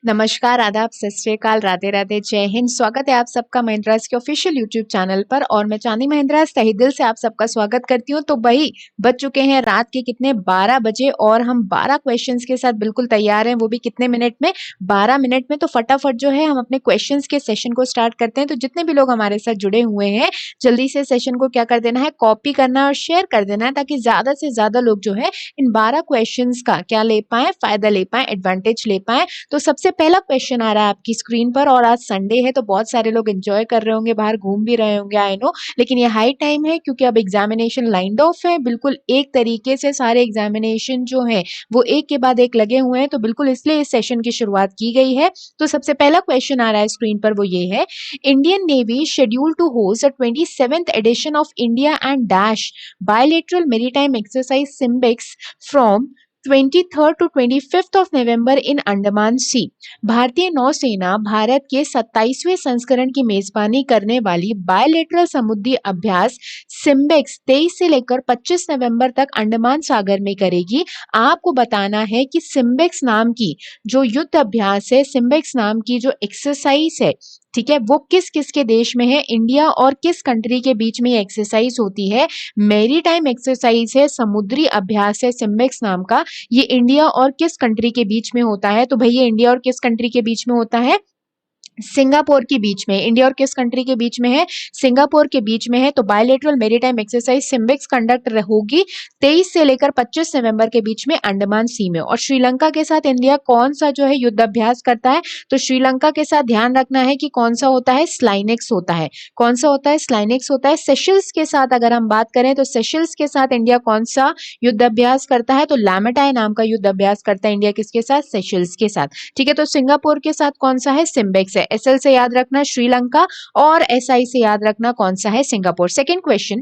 नमस्कार, आदाब, सत श्री अकाल, राधे राधे, जय हिंद। स्वागत है आप सबका महिंद्रास के ऑफिशियल यूट्यूब चैनल पर और मैं चांदी महिंद्रास तहे दिल से आप सबका स्वागत करती हूँ। तो भाई बज चुके हैं रात के कितने 12 बजे और हम 12 क्वेश्चंस के साथ बिल्कुल तैयार हैं, वो भी कितने मिनट में, 12 मिनट में। तो फटाफट जो है हम अपने क्वेश्चंस के सेशन को स्टार्ट करते हैं। तो जितने भी लोग हमारे साथ जुड़े हुए हैं, जल्दी से सेशन को क्या कर देना है, कॉपी करना है और शेयर कर देना है, ताकि ज्यादा से ज्यादा लोग जो है इन 12 क्वेश्चंस का क्या ले पाए, फायदा ले पाए, एडवांटेज ले पाए। तो सबसे पहला क्वेश्चन आ रहा है आपकी स्क्रीन पर और आज संडे है तो बहुत सारे लोग एंजॉय कर रहे होंगे, बाहर घूम भी रहे होंगे, आई नो। लेकिन ये हाई टाइम है क्योंकि अब एग्जामिनेशन लाइंड ऑफ है, बिल्कुल एक तरीके से सारे एग्जामिनेशन जो है वो एक के बाद एक लगे हुए हैं। तो बिल्कुल इसलिए इस सेशन की शुरुआत की गई है। तो सबसे पहला क्वेश्चन आ रहा है स्क्रीन पर, वो ये है, Indian navy schedule to host the 27th edition of India and dash bilateral maritime exercise SIMBEX from 23rd to 25th of November in Andaman sea. भारतीय नौसेना भारत के 27वें संस्करण की मेजबानी करने वाली बायलेटरल समुद्री अभ्यास सिम्बेक्स 23 से लेकर 25 नवंबर तक अंडमान सागर में करेगी। आपको बताना है कि सिम्बेक्स नाम की जो युद्ध अभ्यास है, सिम्बेक्स नाम की जो एक्सरसाइज है, ठीक है, वो किस किस के देश में है, इंडिया और किस कंट्री के बीच में ये एक्सरसाइज होती है। मैरीटाइम एक्सरसाइज है, समुद्री अभ्यास है सिम्बेक्स नाम का, ये इंडिया और किस कंट्री के बीच में होता है। तो भैया इंडिया और किस कंट्री के बीच में होता है, सिंगापुर के बीच में। इंडिया और किस कंट्री के बीच में है, सिंगापुर के बीच में है। तो बायलेटरल मेरीटाइम एक्सरसाइज सिम्बिक्स कंडक्ट होगी 23 से लेकर 25 नवंबर के बीच में अंडमान सी में। और श्रीलंका के साथ इंडिया कौन सा जो है युद्ध अभ्यास करता है, तो श्रीलंका के साथ ध्यान रखना है कि कौन सा होता है, स्लाइनेक्स होता है। कौन सा होता है, स्लाइनेक्स होता है। सेशल्स के साथ अगर हम बात करें तो सेशल्स के साथ इंडिया कौन सा युद्ध अभ्यास करता है, तो लामेटाई नाम का युद्ध अभ्यास करता है इंडिया किसके साथ, सेशल्स के साथ, ठीक है। तो सिंगापुर के साथ कौन सा है, सिम्बिक्स है। एसएल से याद रखना श्रीलंका और एसआई से याद रखना कौन सा है, Singapore. Second question,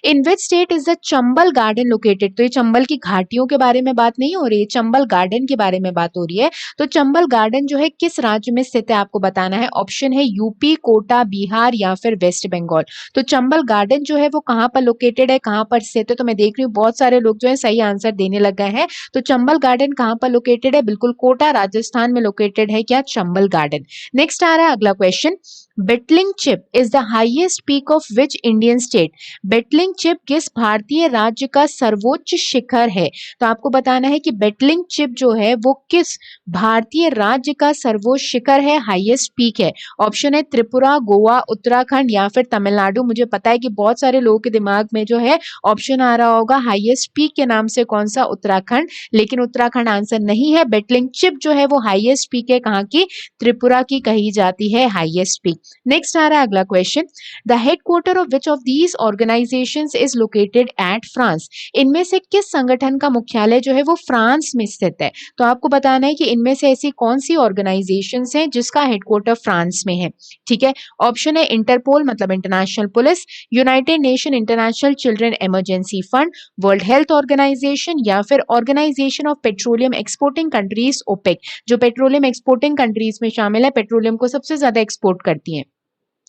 in which state is the Chambal garden located. तो ये चंबल की घाटियों के बारे में बात नहीं हो रही है, चंबल गार्डन के बारे में बात हो रही है। तो चंबल गार्डन जो है किस राज्य में स्थित है आपको बताना है। ऑप्शन है यूपी, कोटा, बिहार या फिर वेस्ट बंगाल। तो चंबल गार्डन जो है वो कहां पर लोकेटेड है, कहां पर स्थित है। तो मैं देख रही हूँ बहुत सारे लोग जो है सही आंसर देने लग गए हैं। तो चंबल गार्डन कहां पर लोकेटेड है, बिल्कुल कोटा राजस्थान में लोकेटेड है क्या, चंबल गार्डन। नेक्स्ट आ रहा है अगला question, Betlingchhip is the highest peak of which Indian state. Betlingchhip किस भारतीय राज्य का सर्वोच्च शिखर है। तो आपको बताना है कि बेटलिंग चिप जो है वो किस भारतीय राज्य का सर्वोच्च शिखर है, हाईएस्ट पीक है। ऑप्शन है त्रिपुरा, गोवा, उत्तराखंड या फिर तमिलनाडु। मुझे पता है कि बहुत सारे लोगों के दिमाग में जो है ऑप्शन आ रहा होगा हाईएस्ट पीक के नाम से कौन सा, उत्तराखंड, लेकिन उत्तराखंड आंसर नहीं है। बेटलिंग चिप जो है वो हाईएस्ट पीक है कहाँ की, त्रिपुरा की कही जाती है हाईएस्ट पीक। नेक्स्ट आ रहा है अगला question, the headquarter of which of these organisations is located at France. इनमें से किस संगठन का मुख्यालय जो है वो फ्रांस में स्थित है। तो आपको बताना है कि इनमें से ऐसी कौन सी ऑर्गेनाइजेशंस हैं जिसका हेडक्वार्टर फ्रांस में है, ठीक है। ऑप्शन है इंटरपोल मतलब international police, United Nation International Children Emergency Fund, World Health Organization या फिर Organization of Petroleum exporting Countries OPEC, जो पेट्रोलियम एक्सपोर्टिंग कंट्रीज में शामिल है, पेट्रोलियम को सबसे ज्यादा एक्सपोर्ट करती है।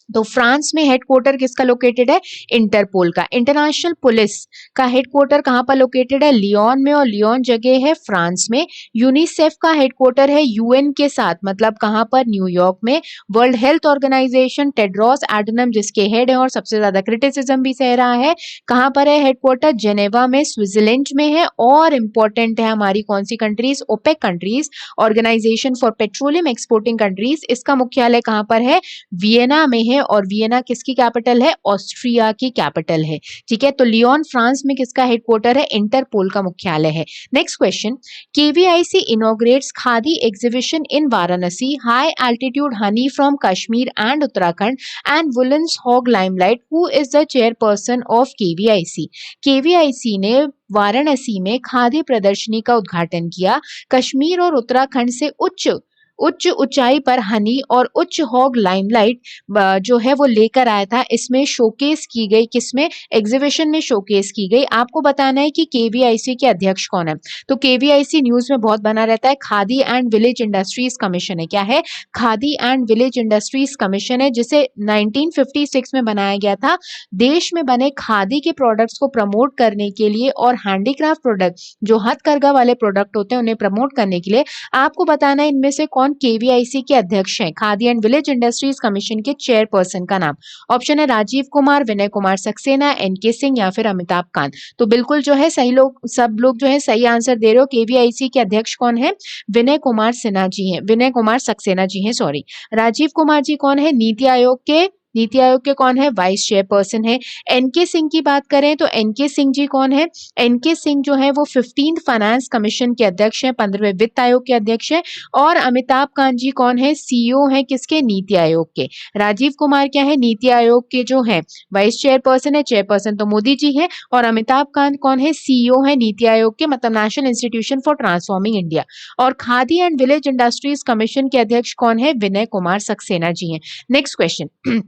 तो फ्रांस में हेडक्वार्टर किसका लोकेटेड है, इंटरपोल का। इंटरनेशनल पुलिस का हेडक्वार्टर कहां पर लोकेटेड है, लियोन में, और लियोन जगह है फ्रांस में। यूनिसेफ का हेडक्वार्टर है यूएन के साथ, मतलब कहां पर, न्यूयॉर्क में। World Health organisation Tedros Adhanom जिसके हेड है और सबसे ज्यादा क्रिटिसिज्म भी सह रहा है, कहां पर है हेडक्वार्टर, जेनेवा में, स्विट्जरलैंड में है। और इंपॉर्टेंट है हमारी कौन सी countries, OPEC countries, organization for petroleum exporting countries, इसका मुख्यालय कहां पर है, वियना में है। और वियना किसकी कैपिटल है, ऑस्ट्रिया की कैपिटल है, ठीक है। तो लियोन फ्रांस में किसका हेडक्वार्टर है, इंटरपोल का मुख्यालय है। Next question, KVIC inaugurates khadi exhibition in Varanasi, high altitude honey from Kashmir and Uttarakhand and woollens hog limelight, who is the chairperson of KVIC. KVIC ने वाराणसी में खादी प्रदर्शनी का उद्घाटन किया। कश्मीर और उत्तराखंड से उच्च ऊंचाई पर हनी और उच्च हॉग लाइमलाइट जो है वो लेकर आया था। इसमें शोकेस की गई, किसमें, एग्जीबिशन में शोकेस की गई। आपको बताना है कि केवीआईसी के अध्यक्ष कौन है। तो केवीआईसी न्यूज में बहुत बना रहता है, khadi and village industries commission है। क्या है, khadi and village industries commission है, जिसे 1956 में बनाया गया था देश में बने खादी के प्रोडक्ट्स को प्रमोट करने के लिए और हैंडीक्राफ्ट प्रोडक्ट जो हथकरघा वाले प्रोडक्ट होते हैं उन्हें प्रमोट करने के लिए। आपको बताना है इनमें से कौन कौन केवीआईसी के अध्यक्ष हैं? Khadi and village industries commission के चेयरपर्सन का नाम। ऑप्शन है राजीव कुमार, विनय कुमार सक्सेना, एनके सिंह या फिर अमिताभ कांत। तो बिल्कुल जो है सही लोग, सब लोग जो है सही आंसर दे रहे हो। केवीआईसी के अध्यक्ष कौन है? विनय कुमार सिन्हा जी हैं, विनय कुमार सक्सेना जी हैं, सॉरी। राजीव कुमार जी कौन है? नीति आयोग के कौन है? वाइस चेयरपर्सन है। एनके सिंह की बात करें तो एनके सिंह जी कौन है? एनके सिंह जो है वो 15th फाइनेंस कमीशन के अध्यक्ष हैं, 15वें वित्त आयोग के अध्यक्ष हैं। और अमिताभ कांत जी कौन है? सीईओ हैं किसके? नीति आयोग के। राजीव कुमार क्या है? नीति आयोग के जो है वाइस चेयरपर्सन है, चेयरपर्सन तो मोदी जी है। और अमिताभ कांत कौन है? सीईओ है नीति आयोग के, मतलब national institution for transforming India. और Khadi and village industries commission के अध्यक्ष कौन है? विनय कुमार सक्सेना जी हैं। Next question,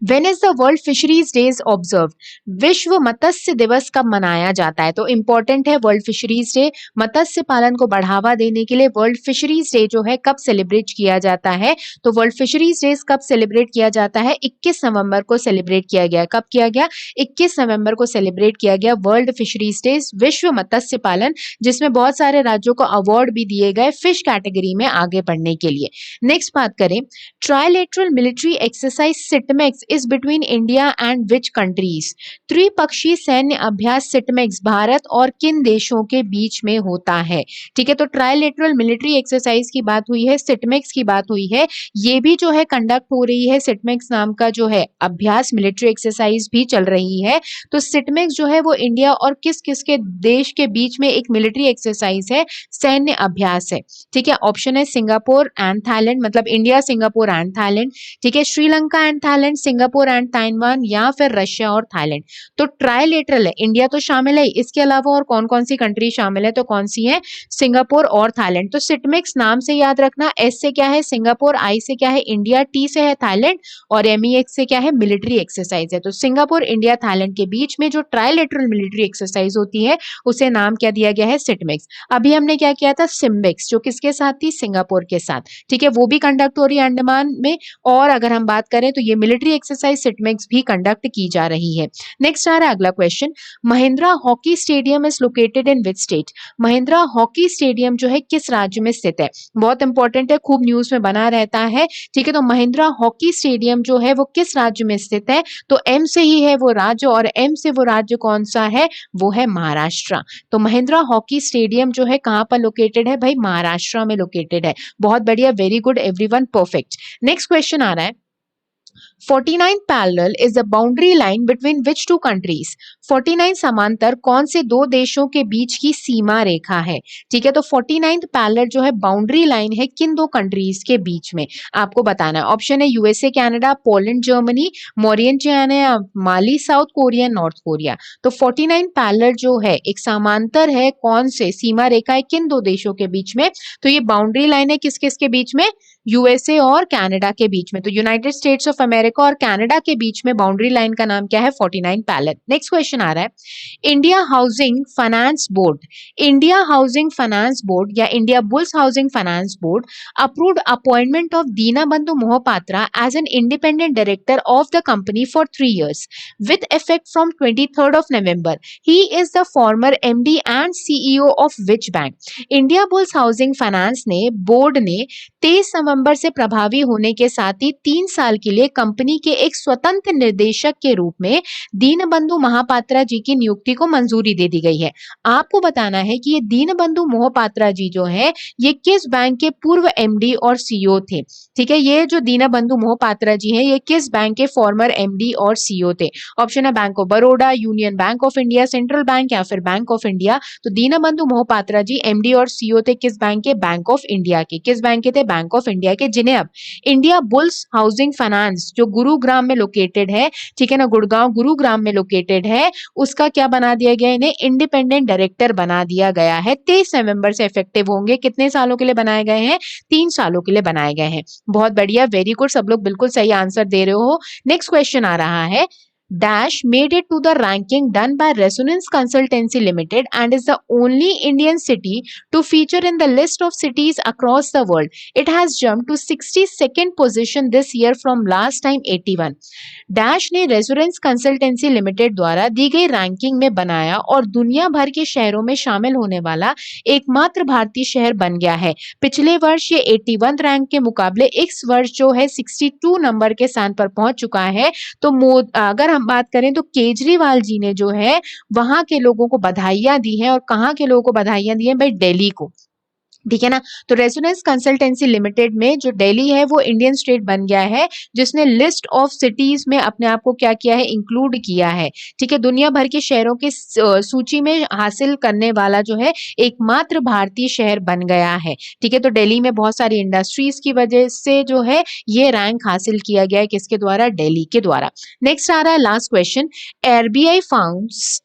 When is the World Fisheries Days observed? विश्व मत्स्य दिवस कब मनाया जाता है? तो इंपॉर्टेंट है वर्ल्ड फिशरीज डे। मत्स्य पालन को बढ़ावा देने के लिए वर्ल्ड फिशरीज डे जो है कब सेलिब्रेट किया जाता है? तो वर्ल्ड फिशरीज डे कब सेलिब्रेट किया जाता है? 21 नवंबर को सेलिब्रेट किया गया। कब किया गया? 21 नवंबर को सेलिब्रेट किया गया वर्ल्ड फिशरीज डे, विश्व मत्स्य पालन, जिसमें बहुत सारे राज्यों को अवार्ड भी दिए गए फिश कैटेगरी में आगे बढ़ने के लिए। नेक्स्ट बात करें, trilateral military exercise SITMEX is between India and which countries? त्रिपक्षीय सैन्य अभ्यास सिटमेक्स भारत और किन देशों के बीच में होता है? ठीक है, तो ट्राइलेटरल मिलिट्री एक्सरसाइज की बात हुई है, सिटमेक्स की बात हुई है, ये भी जो है कंडक्ट हो रही है। सिटमेक्स नाम का जो है अभ्यास मिलिट्री एक्सरसाइज भी चल रही है। तो सिटमेक्स जो है वो इंडिया और किस किस के देश के बीच में एक मिलिट्री एक्सरसाइज है, सैन्य अभ्यास है। ठीक है, ऑप्शन है सिंगापुर एंड थाईलैंड, मतलब इंडिया, सिंगापुर एंड थाईलैंड। ठीक है, Sri Lanka and Thailand, Singapore and Taiwan, या फिर रशिया और थाईलैंड। तो ट्राइलेटरल है, इंडिया तो शामिल है, इसके अलावा और कौन कौन सी कंट्री शामिल है? तो कौन सी है? सिंगापुर और थाईलैंड। तो सिटमेक्स नाम से याद रखना, एस से क्या है? सिंगापुर, आई से क्या है? इंडिया, टी से है थाईलैंड, और एमईएक्स से क्या है? मिलिट्री एक्सरसाइज है। तो सिंगापुर, इंडिया, थाईलैंड के बीच में जो ट्राइलेटरल मिलिट्री एक्सरसाइज होती है उसे नाम क्या दिया गया है? सिटमेक्स। अभी हमने क्या किया था? सिम्बेक्स, जो किसके साथ थी? सिंगापुर के साथ। ठीक है, वो भी कंडक्ट हो रही है अंडमान में। और अगर हम बात करें तो ये मिलिट्री एक्सरसाइज सिटमेक्स भी कंडक्ट की जा रही है। नेक्स्ट आ रहा है अगला question, Mahindra hockey stadium is located in which state? Mahindra hockey stadium जो है किस राज्य में स्थित है? बहुत इंपॉर्टेंट है, खूब न्यूज में बना रहता है। ठीक है, तो महिंद्रा हॉकी स्टेडियम जो है वो किस राज्य में स्थित है? तो एम से ही है वो राज्य, और एम से वो राज्य कौन सा है? वो है महाराष्ट्र। तो महिंद्रा हॉकी स्टेडियम जो है कहां पर लोकेटेड है? भाई महाराष्ट्र में लोकेटेड है। बहुत बढ़िया, very good everyone, perfect. Next question आ रहा है, 49 parallel is the boundary line between which two countries? 49 समांतर कौन से दो देशों के बीच की सीमा रेखा है? ठीक है, तो 49th पैरेलल जो है बाउंड्री लाइन है किन दो कंट्रीज के बीच में, आपको बताना है। ऑप्शन है USA Canada, Poland Germany, Mauritius, Mali, south Korea, north Korea. तो 49 पैरेलल जो है एक समांतर है, कौन से सीमा रेखा है किन दो देशों के बीच में? तो ये बाउंड्री लाइन है किस किस के बीच में? यूएसए और कनाडा के बीच में। तो यूनाइटेड स्टेट्स ऑफ अमेरिका और कनाडा के बीच में बाउंड्री लाइन का नाम क्या है? 49 पैरेलल। नेक्स्ट क्वेश्चन आ रहा है, India housing finance board, India housing finance board या Indiabulls housing finance board approved appointment of Dinabandhu Mohapatra as an independent director of the company for 3 years with effect from 23rd of November. He is the former MD and CEO of which bank? India bulls housing finance ने board ने 23 नवंबर से प्रभावी होने के साथ ही 3 साल के लिए कंपनी के एक स्वतंत्र निर्देशक के रूप में दीनबंधु महापात्रा जी की नियुक्ति को मंजूरी दे दी गई है। आपको बताना है कि ये दीनबंधु मोहपात्रा जी जो है ये किस बैंक के पूर्व एमडी और सीईओ थे। ठीक है, ये जो दीनबंधु मोहपात्रा जी हैं ये किस बैंक के फॉर्मर एमडी और सीईओ थे? ऑप्शन है bank of Baroda, union bank of India, central bank या फिर बैंक ऑफ इंडिया। तो दीनबंधु मोहपात्रा जी एमडी और सीईओ थे किस बैंक के? बैंक ऑफ इंडिया के। किस बैंक के थे? बैंक ऑफ इंडिया के, जिन्हें अब इंडिया बुल्स हाउसिंग फाइनेंस जो गुरुग्राम में लोकेटेड है, ठीक है ना, गुड़गांव गुरुग्राम में लोकेटेड है, उसका क्या बना दिया गया? इन्हें इंडिपेंडेंट डायरेक्टर बना दिया गया है। 23 नवंबर से इफेक्टिव होंगे। कितने सालों के लिए बनाए गए हैं? 3 सालों के लिए बनाए गए हैं। बहुत बढ़िया, वेरी गुड, सब लोग बिल्कुल सही आंसर दे रहे हो। नेक्स्ट क्वेश्चन आ रहा है, Dash made it to the ranking done by Resonance Consultancy Limited and is the only Indian city to feature in the list of cities across the world. It has jumped to 62nd position this year from last time 81. Dash ने resonance consultancy limited द्वारा दी गई ranking में बनाया और दुनिया भर के शहरों में शामिल होने वाला एकमात्र भारतीय शहर बन गया है। पिछले वर्ष ये 81 रैंक के मुकाबले इस वर्ष जो है 62 नंबर के स्थान पर पहुंच चुका है। तो अगर हम बात करें तो केजरीवाल जी ने जो है वहां के लोगों को बधाइयां दी हैं और कहाँ के लोगों को बधाइयां दी हैं भाई, दिल्ली को। ठीक है ना। तो रेजोनेंस कंसल्टेंसी लिमिटेड में जो दिल्ली है वो इंडियन स्टेट बन गया है जिसने लिस्ट ऑफ सिटीज में अपने आप को क्या किया है, इंक्लूड किया है। ठीक है, दुनिया भर के शहरों के सूची में हासिल करने वाला जो है एकमात्र भारतीय शहर बन गया है। ठीक है, तो दिल्ली में बहुत सारी इंडस्ट्रीज की वजह से जो है ये रैंक हासिल किया गया है, किसके द्वारा, दिल्ली के द्वारा। नेक्स्ट आ रहा है last question. RBI founds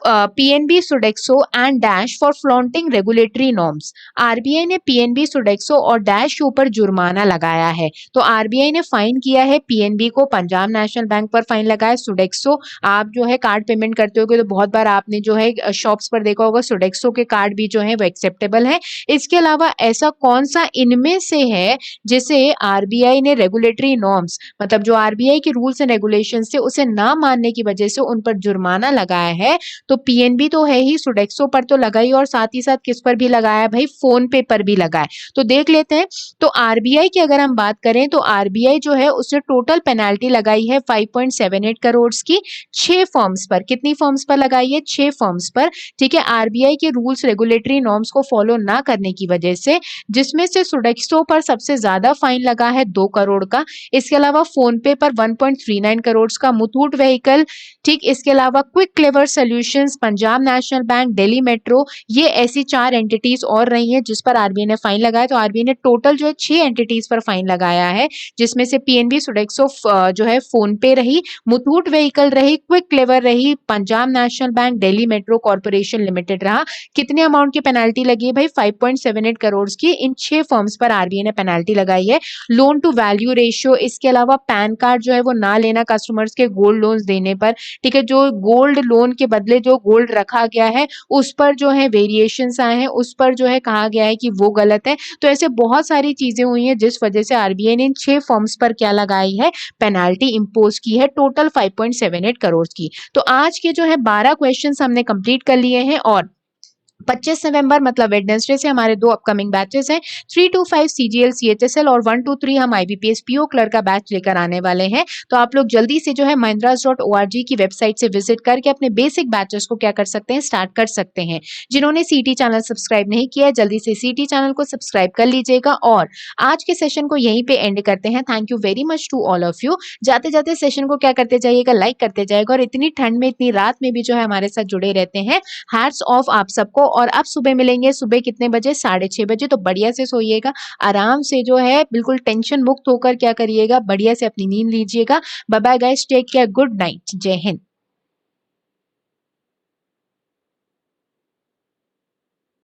PNB Sodexo and Dash for flaunting regulatory norms. RBI ने पीएनबी सुडेक्सो और डैश के ऊपर जुर्माना लगाया है। तो आरबीआई ने फाइन किया है पीएनबी को, पंजाब नेशनल बैंक पर फाइन लगाया। सुडेक्सो आप जो है कार्ड पेमेंट करते होगे तो बहुत बार आपने जो है शॉप्स पर देखा होगा सुडेक्सो के कार्ड भी जो है वो एक्सेप्टेबल है। इसके अलावा ऐसा कौन सा इनमें से है जिसे आरबीआई ने रेगुलेटरी नॉर्म्स, मतलब जो आरबीआई के रूल्स एंड रेगुलेशन थे उसे ना मानने की वजह से उन पर जुर्माना लगाया है। तो पीएनबी तो है ही, सुडेक्सो पर तो लगा ही और साथ ही साथ किस पर भी लगाया भाई, फोन पे पर भी लगाया। तो देख लेते हैं। तो आरबीआई की अगर हम बात करें तो आरबीआई जो है उसने टोटल पेनाल्टी लगाई है 5.78 करोड़ की 6 फर्म्स पर। कितनी फर्म्स पर लगाई है, 6 फर्म्स पर। ठीक है, आरबीआई के रूल्स रेगुलेटरी नॉर्म्स को फॉलो ना करने की वजह से, जिसमें से सुडेक्सो पर सबसे ज्यादा फाइन लगा है 2 करोड़ का। इसके अलावा फोन पे पर 1.39 करोड़ का, मुथूट व्हीकल, ठीक, इसके अलावा quick clever solutions, Punjab national bank, Delhi metro, ये ऐसी 4 एंटिटीज और रही हैं जिस पर आरबीआई ने फाइन लगाया। तो आरबीआई ने टोटल जो है 6 एंटिटीज पर फाइन लगाया है, जिसमें से पीएनबी सुडेक्सो जो है फोन पे रही, मुथूट व्हीकल रही, क्विक क्लेवर रही, Punjab national bank, Delhi metro corporation limited रहा। कितने अमाउंट की पेनाल्टी लगी है भाई, 5.78 करोड़ की इन 6 फर्म्स पर आरबीआई ने पेनाल्टी लगाई है। लोन टू वैल्यू रेशियो, इसके अलावा पैन कार्ड जो है वो ना लेना कस्टमर्स के गोल्ड लोन्स देने पर। ठीक है, जो गोल्ड लोन के बदले जो गोल्ड रखा गया है उस पर जो है वेरिएशंस आए हैं, उस पर जो है कहा गया है कि वो गलत है। तो ऐसे बहुत सारी चीजें हुई हैं जिस वजह से आरबीआई ने इन 6 फर्म्स पर क्या लगाई है, पेनाल्टी इंपोज की है, टोटल 5.78 करोड़ की। तो आज के जो है 12 क्वेश्चंस हमने कंप्लीट कर लिए हैं और 25 नवंबर मतलब वेडनेसडे से हमारे 2 अपकमिंग बैचेस हैं, 325 सीजीएल सीएचएसएल और 123 हम आईबीपीएस पीओ क्लर्क का बैच लेकर आने वाले हैं। तो आप लोग जल्दी से जो है mahindras.org की वेबसाइट से विजिट करके अपने बेसिक बैचेस को क्या कर सकते हैं, स्टार्ट कर सकते हैं। जिन्होंने सीटी चैनल सब्सक्राइब नहीं किया है जल्दी से सीटी चैनल को सब्सक्राइब कर लीजिएगा। और आज के सेशन को यहीं पे एंड करते हैं। Thank you very much to all of you. जाते जाते सेशन को क्या करते जाइएगा, लाइक करते जाइएगा। और इतनी ठंड में, इतनी रात में भी जो है हमारे साथ जुड़े रहते हैं, हैट्स ऑफ आप सबको। और अब सुबह मिलेंगे, सुबह कितने बजे, 6:30 बजे। तो बढ़िया से सोइएगा, आराम से जो है बिल्कुल टेंशन मुक्त होकर क्या करिएगा, बढ़िया से अपनी नींद लीजिएगा। Bye bye guys, take care, good night, जय हिंद।